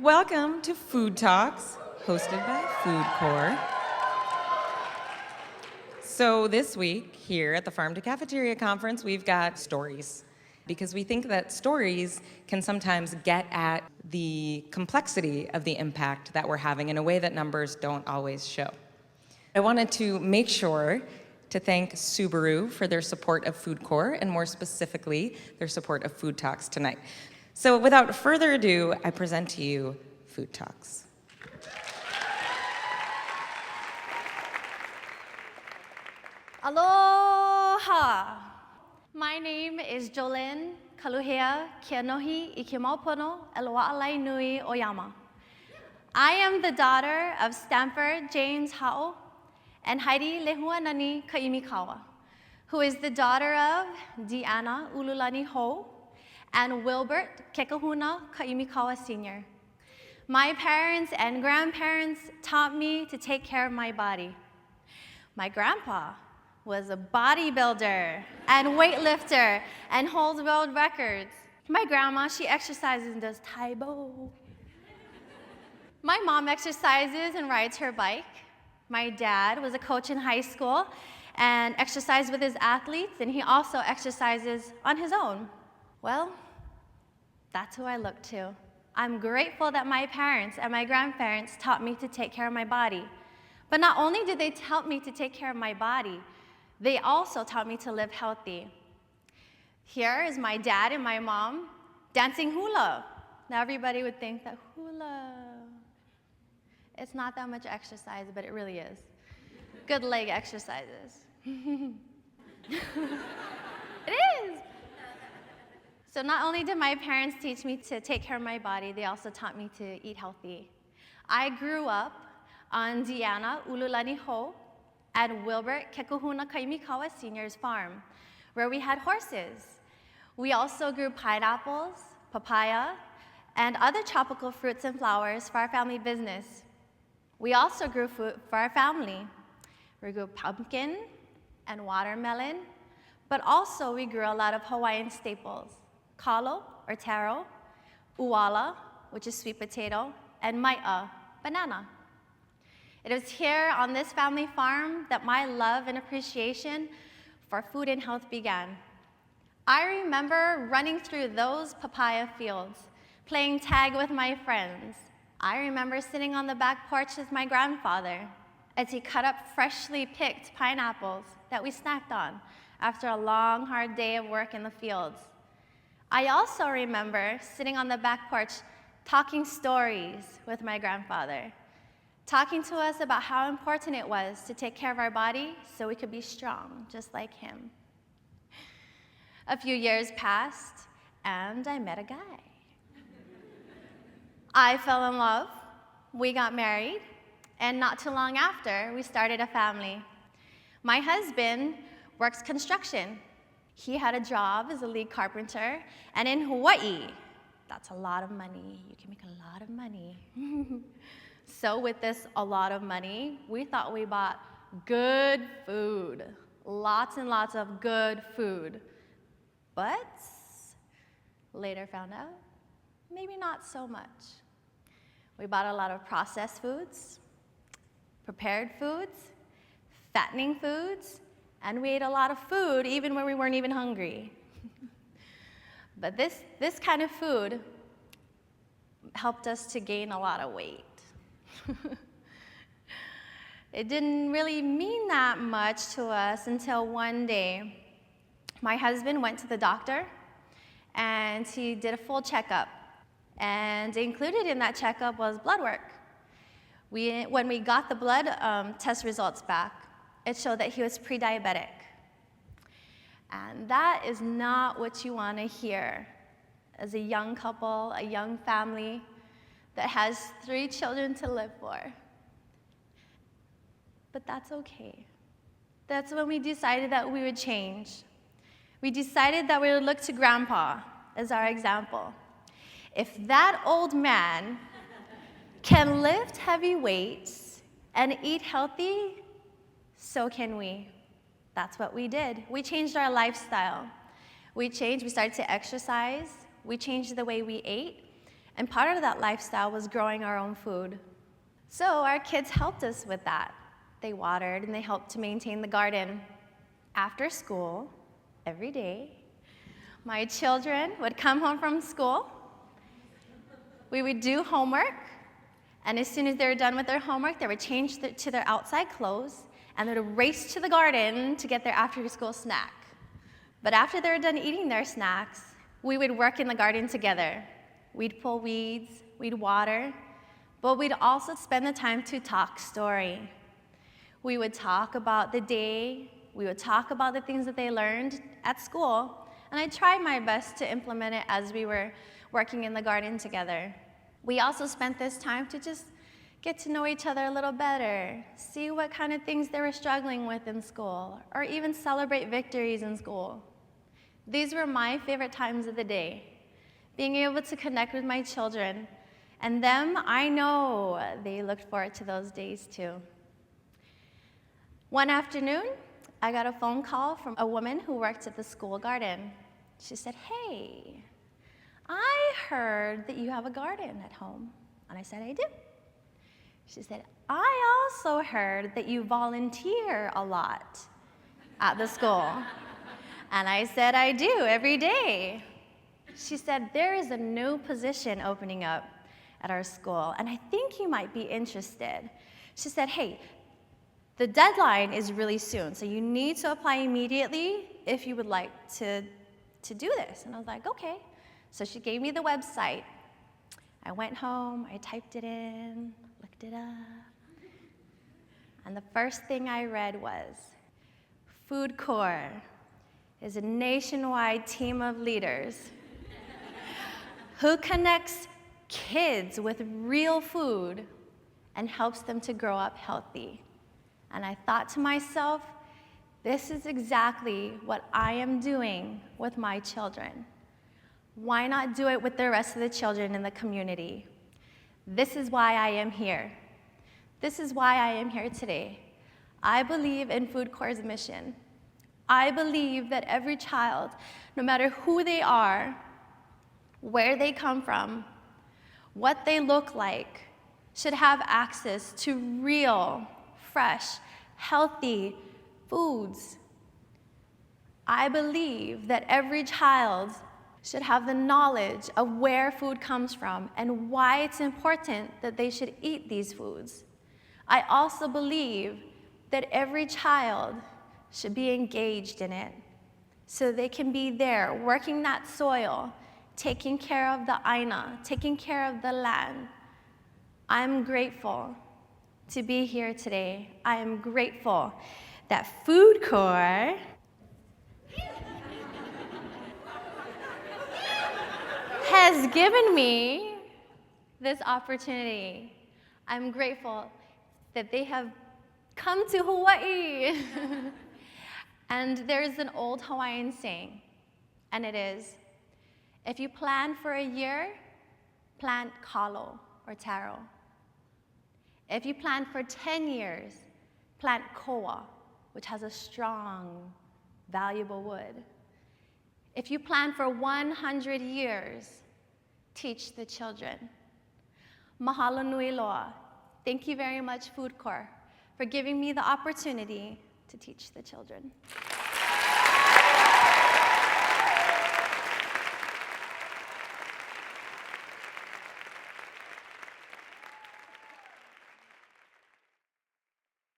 Welcome to Food Talks, hosted by FoodCorps. So this week, here at the Farm to Cafeteria Conference, we've got stories, because we think that stories can sometimes get at the complexity of the impact that we're having in a way that numbers don't always show. I wanted to make sure to thank Subaru for their support of FoodCorps, and more specifically, their support of Food Talks tonight. So without further ado, I present to you Food Talks. Aloha! My name is Jolene Kaluhea Kianohi Ikimaupono Eloa'alai Nui Oyama. I am the daughter of Stanford James Ha'o and Heidi Lehuanani Kaimikawa, who is the daughter of Deanna Ululani Ho and Wilbert Kekahuna Kaimikawa Sr. My parents and grandparents taught me to take care of my body. My grandpa was a bodybuilder and weightlifter and holds world records. My grandma, she exercises and does Taibo. My mom exercises and rides her bike. My dad was a coach in high school and exercised with his athletes, and he also exercises on his own. Well, that's who I look to. I'm grateful that my parents and my grandparents taught me to take care of my body. But not only did they help me to take care of my body, they also taught me to live healthy. Here is my dad and my mom dancing hula. Now everybody would think that hula, it's not that much exercise, but it really is. Good leg exercises. It is. So not only did my parents teach me to take care of my body, they also taught me to eat healthy. I grew up on Deanna Ululani Ho and Wilbert Kekuhuna Kaimikawa Sr.'s farm, where we had horses. We also grew pineapples, papaya, and other tropical fruits and flowers for our family business. We also grew food for our family. We grew pumpkin and watermelon, but also we grew a lot of Hawaiian staples: kalo, or taro, uala, which is sweet potato, and mai'a, banana. It was here on this family farm that my love and appreciation for food and health began. I remember running through those papaya fields, playing tag with my friends. I remember sitting on the back porch with my grandfather as he cut up freshly picked pineapples that we snacked on after a long, hard day of work in the fields. I also remember sitting on the back porch talking stories with my grandfather, talking to us about how important it was to take care of our body so we could be strong, just like him. A few years passed, and I met a guy. I fell in love, we got married, and not too long after, we started a family. My husband works construction. He had a job as a lead carpenter, and in Hawaii, that's a lot of money. You can make a lot of money. So with this a lot of money, we thought we bought good food, lots and lots of good food. But later found out, maybe not so much. We bought a lot of processed foods, prepared foods, fattening foods, and we ate a lot of food even when we weren't even hungry. But this kind of food helped us to gain a lot of weight. It didn't really mean that much to us until one day my husband went to the doctor and he did a full checkup. And included in that checkup was blood work. When we got the blood test results back, it showed that he was pre-diabetic. And that is not what you want to hear as a young couple, a young family that has 3 children to live for. But that's okay. That's when we decided that we would change. We decided that we would look to Grandpa as our example. If that old man can lift heavy weights and eat healthy, so can we. That's what we did. We changed our lifestyle. We started to exercise, we changed the way we ate, And part of that lifestyle was growing our own food. So our kids helped us with that. They watered and they helped to maintain the garden. After school, every day, my children would come home from school. We would do homework. And as soon as they were done with their homework, they would change to their outside clothes and they would race to the garden to get their after-school snack. But after they were done eating their snacks, we would work in the garden together. We'd pull weeds, we'd water, but we'd also spend the time to talk story. We would talk about the day, we would talk about the things that they learned at school, and I tried my best to implement it as we were working in the garden together. We also spent this time to just get to know each other a little better, see what kind of things they were struggling with in school, or even celebrate victories in school. These were my favorite times of the day, being able to connect with my children, and them, I know they looked forward to those days too. One afternoon, I got a phone call from a woman who worked at the school garden. She said, "Hey, I heard that you have a garden at home." And I said, "I do." She said, "I also heard that you volunteer a lot at the school." And I said, "I do, every day." She said, "There is a new position opening up at our school, and I think you might be interested." She said, "Hey, the deadline is really soon, so you need to apply immediately if you would like to do this." And I was like, "Okay." So she gave me the website. I went home, I typed it in, looked it up, and the first thing I read was, FoodCorps is a nationwide team of leaders who connects kids with real food and helps them to grow up healthy. And I thought to myself, this is exactly what I am doing with my children. Why not do it with the rest of the children in the community? This is why I am here. This is why I am here today. I believe in FoodCorps' mission. I believe that every child, no matter who they are, where they come from, what they look like, should have access to real, fresh, healthy foods. I believe that every child should have the knowledge of where food comes from and why it's important that they should eat these foods. I also believe that every child should be engaged in it so they can be there working that soil, taking care of the Aina, taking care of the land. I'm grateful to be here today. I am grateful that FoodCorps has given me this opportunity. I'm grateful that they have come to Hawaii. And there's an old Hawaiian saying, and it is, if you plan for a year, plant kalo or taro. If you plan for 10 years, plant koa, which has a strong, valuable wood. If you plan for 100 years, teach the children. Mahalo nui loa. Thank you very much, FoodCorps, for giving me the opportunity to teach the children.